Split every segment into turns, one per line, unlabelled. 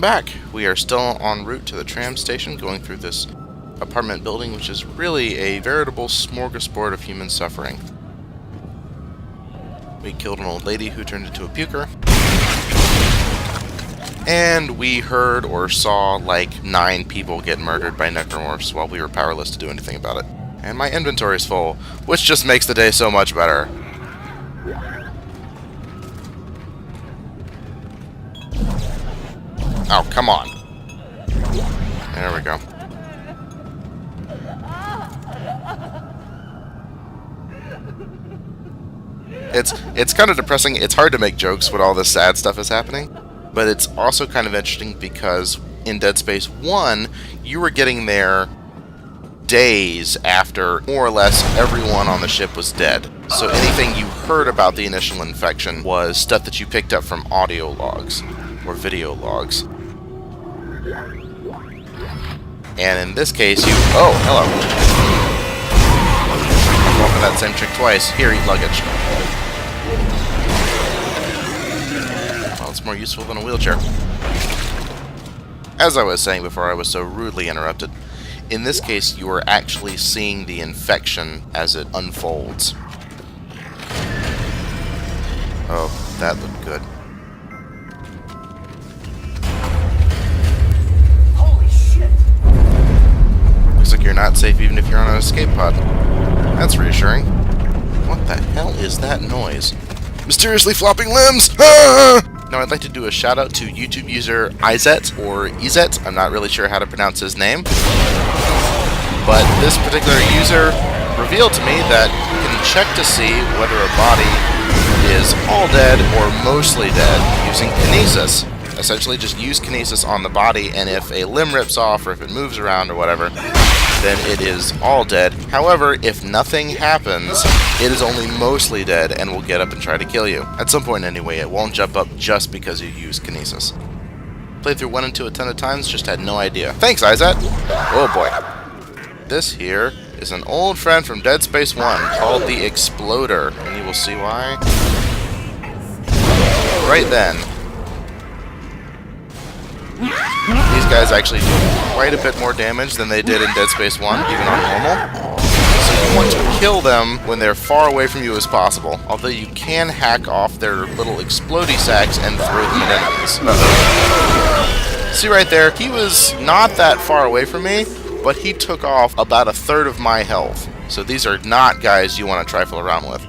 back. We are still en route to the tram station, going through this apartment building, which is really a veritable smorgasbord of human suffering. We killed an old lady who turned into a puker. And we heard or saw like 9 people get murdered by necromorphs while we were powerless to do anything about it. And my inventory is full, which just makes the day so much better. Oh, come on. There we go. It's kind of depressing. It's hard to make jokes when all this sad stuff is happening. But it's also kind of interesting because in Dead Space 1, you were getting there days after more or less everyone on the ship was dead. So anything you heard about the initial infection was stuff that you picked up from audio logs or video logs. And in this case, you... Oh, hello. I'm walking that same trick twice. Here, eat luggage. Well, it's more useful than a wheelchair. As I was saying before I was so rudely interrupted, in this case, you are actually seeing the infection as it unfolds. Oh, that looked good.
Holy shit!
Looks like you're not safe even if you're on an escape pod. That's reassuring. What the hell is that noise? Mysteriously flopping limbs! Ah! Now I'd like to do a shout out to YouTube user Izet, or Izet, I'm not really sure how to pronounce his name. But this particular user revealed to me that you can check to see whether a body is all dead or mostly dead using kinesis. Essentially just use kinesis on the body, and if a limb rips off or if it moves around or whatever, then it is all dead. However, if nothing happens, it is only mostly dead and will get up and try to kill you. At some point anyway, it won't jump up just because you use kinesis. Played through 1 and 2 a ton of times, just had no idea. Thanks, Izet! Oh boy. This here is an old friend from Dead Space 1 called the Exploder, and you will see why right then. These guys actually do quite a bit more damage than they did in Dead Space 1, even on normal. So you want to kill them when they're far away from you as possible, although you can hack off their little explodey sacks and throw them at enemies. See right there, he was not that far away from me, but he took off about 1/3 of my health. So these are not guys you want to trifle around with.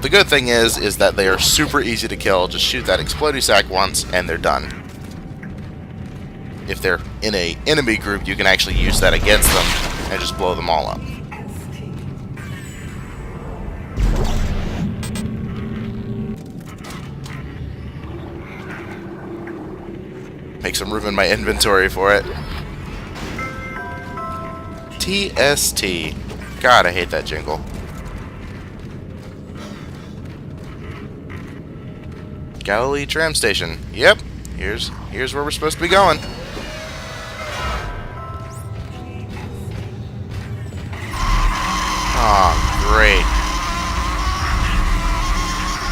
The good thing is that they are super easy to kill. Just shoot that explodey sack once and they're done. If they're in an enemy group, you can actually use that against them and just blow them all up. Make some room in my inventory for it. TST. God, I hate that jingle. Galilee tram station. Yep. Here's where we're supposed to be going. Aw, great.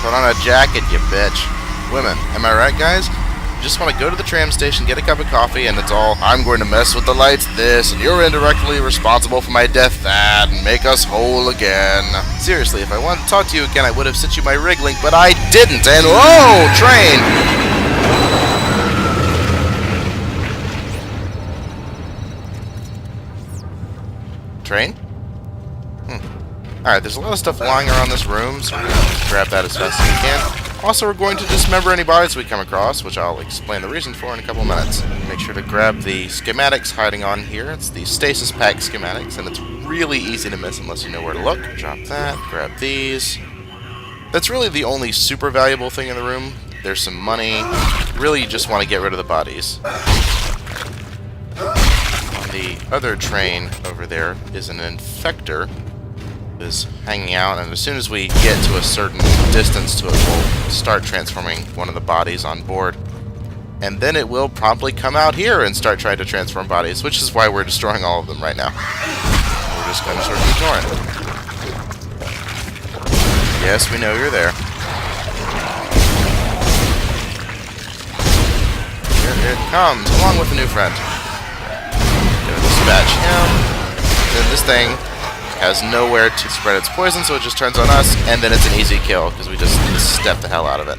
Put on a jacket, you bitch. Women, am I right, guys? You just want to go to the tram station, get a cup of coffee, and it's all, I'm going to mess with the lights this, and you're indirectly responsible for my death that, and make us whole again. Seriously, if I wanted to talk to you again, I would have sent you my rig link, but I didn't, and whoa, train! Train? Alright, there's a lot of stuff lying around this room, so we're going to grab that as fast as we can. Also, we're going to dismember any bodies we come across, which I'll explain the reason for in a couple of minutes. Make sure to grab the schematics hiding on here. It's the Stasis pack schematics, and it's really easy to miss unless you know where to look. Drop that, grab these. That's really the only super valuable thing in the room. There's some money. Really, you just want to get rid of the bodies. On the other train over there is an infector. Is hanging out, and as soon as we get to a certain distance to it, we'll start transforming one of the bodies on board. And then it will promptly come out here and start trying to transform bodies, which is why we're destroying all of them right now. We're just going to sort of ignore it. Yes, we know you're there. Here it comes, along with a new friend. Gonna dispatch him. Then this thing has nowhere to spread its poison, so it just turns on us, and then it's an easy kill, because we just step the hell out of it.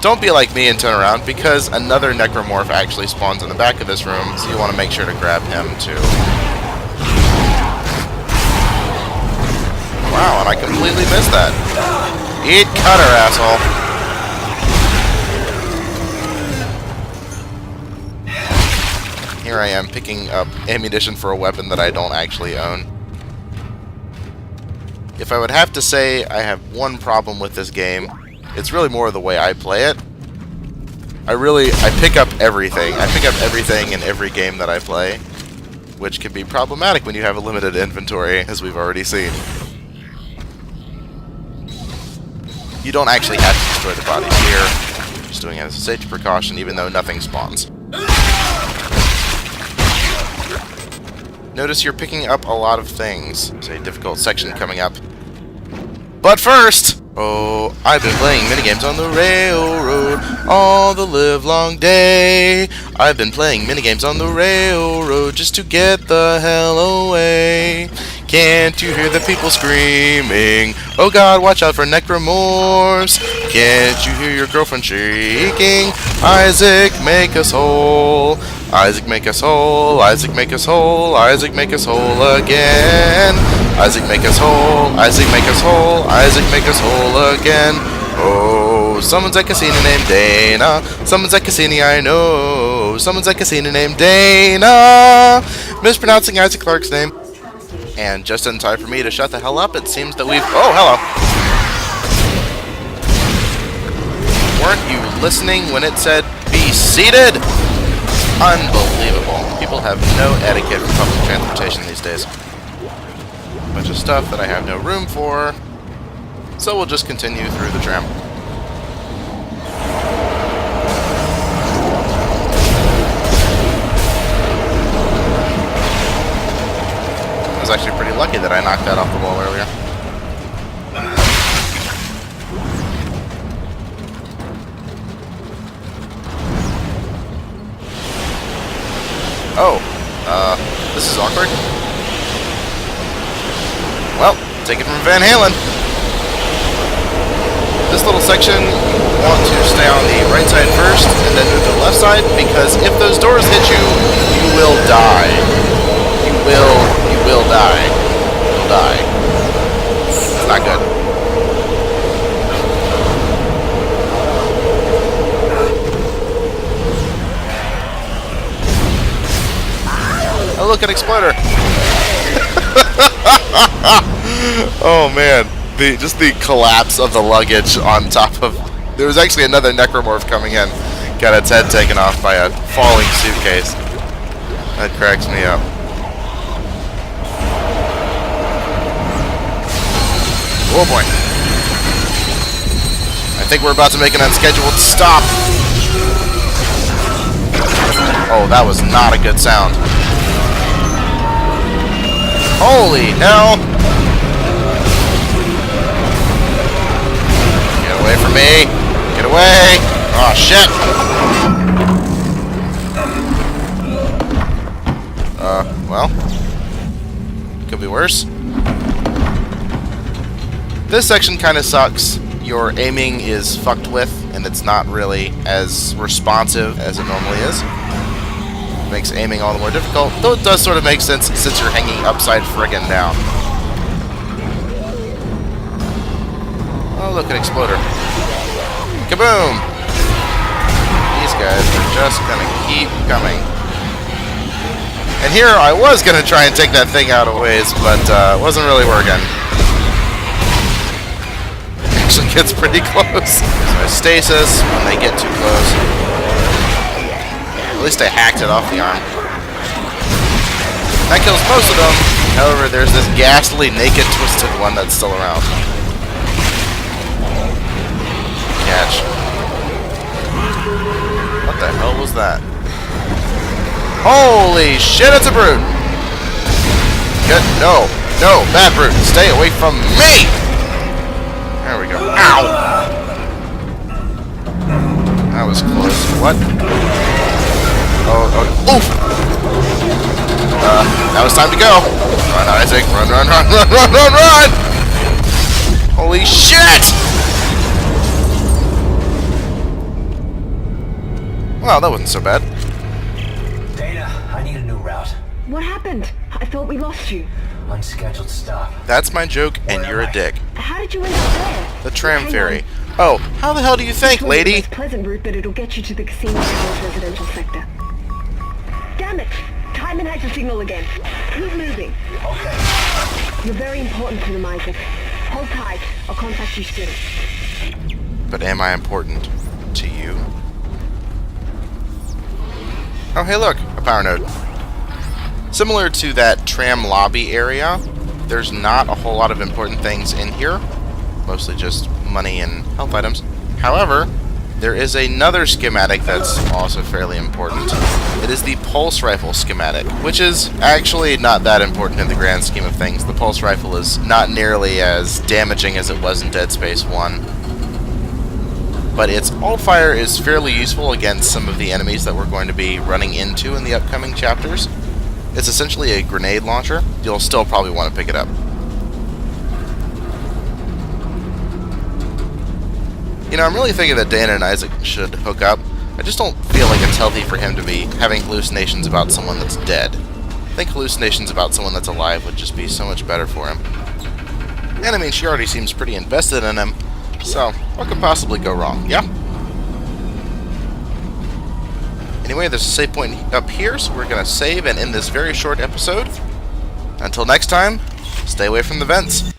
Don't be like me and turn around, because another necromorph actually spawns in the back of this room, so you want to make sure to grab him, too. Wow, and I completely missed that. Eat cutter, asshole. Here I am picking up ammunition for a weapon that I don't actually own. If I would have to say I have one problem with this game, it's really more the way I play it. I pick up everything. I pick up everything in every game that I play, which can be problematic when you have a limited inventory, as we've already seen. You don't actually have to destroy the bodies here. Just doing it as a safety precaution, even though nothing spawns. Notice you're picking up a lot of things. There's a difficult section coming up. But first! Oh, I've been playing minigames on the railroad all the livelong day. I've been playing minigames on the railroad just to get the hell away. Can't you hear the people screaming? Oh God, watch out for necromorphs. Can't you hear your girlfriend shrieking? Isaac, make us whole. Isaac, make us whole. Isaac, make us whole. Isaac, make us whole again. Isaac, make us whole. Isaac, make us whole. Isaac, make us whole again. Oh, someone's at Cassini named Dana. Someone's at Cassini, I know. Someone's at Cassini named Dana. Mispronouncing Isaac Clarke's name. And just in time for me to shut the hell up, it seems that we've... Oh, hello. Weren't you listening when it said, be seated? Unbelievable. People have no etiquette for public transportation these days. A bunch of stuff that I have no room for. So we'll just continue through the tram. I was actually pretty lucky that I knocked that off the wall earlier. Oh, this is awkward. Well, take it from Van Halen. This little section, you want to stay on the right side first, and then move to the left side, because if those doors hit you, you will die. You will die. You'll die. It's not good. Oh, look, an exploder! Oh man, just the collapse of the luggage on top of... There was actually another necromorph coming in. Got its head taken off by a falling suitcase. That cracks me up. Oh boy. I think we're about to make an unscheduled stop. Oh, that was not a good sound. Holy hell! Get away from me! Get away! Oh shit! Well. Could be worse. This section kind of sucks. Your aiming is fucked with, and it's not really as responsive as it normally is. Makes aiming all the more difficult, though it does sort of make sense since you're hanging upside friggin' down. Oh, look, an exploder. Kaboom! These guys are just gonna keep coming. And here I was gonna try and take that thing out of ways, but it wasn't really working. Actually gets pretty close. So stasis when they get too close. At least I hacked it off the arm. That kills most of them. However, there's this ghastly, naked, twisted one that's still around. Catch. What the hell was that? Holy shit, it's a brute! Good. No. No, bad brute. Stay away from me! There we go. Ow! That was close. What? Oh, oof! Now it's time to go. Run, Isaac. Run, run, run, run, run, run, run! Holy shit! Well, that wasn't so bad.
Dana, I need a new route.
What happened? I thought we lost you.
Unscheduled stop.
That's my joke, and you're a dick.
How did you end up there?
The tram
Hang
ferry.
on.
Oh, how the hell do you think,
This
lady?
one's the most pleasant route, but it'll get you to the casino tower's residential sector. Damn it! Timon has a signal again. Keep moving.
Okay.
You're very important to them, Isaac. Hold tight. I'll contact you soon.
But am I important to you? Oh, hey look, a power node. Similar to that tram lobby area, there's not a whole lot of important things in here. Mostly just money and health items. However, there is another schematic that's also fairly important. It is the pulse rifle schematic, which is actually not that important in the grand scheme of things. The pulse rifle is not nearly as damaging as it was in Dead Space 1. But its alt-fire is fairly useful against some of the enemies that we're going to be running into in the upcoming chapters. It's essentially a grenade launcher. You'll still probably want to pick it up. You know, I'm really thinking that Dana and Isaac should hook up. I just don't feel like it's healthy for him to be having hallucinations about someone that's dead. I think hallucinations about someone that's alive would just be so much better for him. And I mean, she already seems pretty invested in him. So, what could possibly go wrong, yeah? Anyway, there's a save point up here, so we're going to save and end this very short episode. Until next time, stay away from the vents.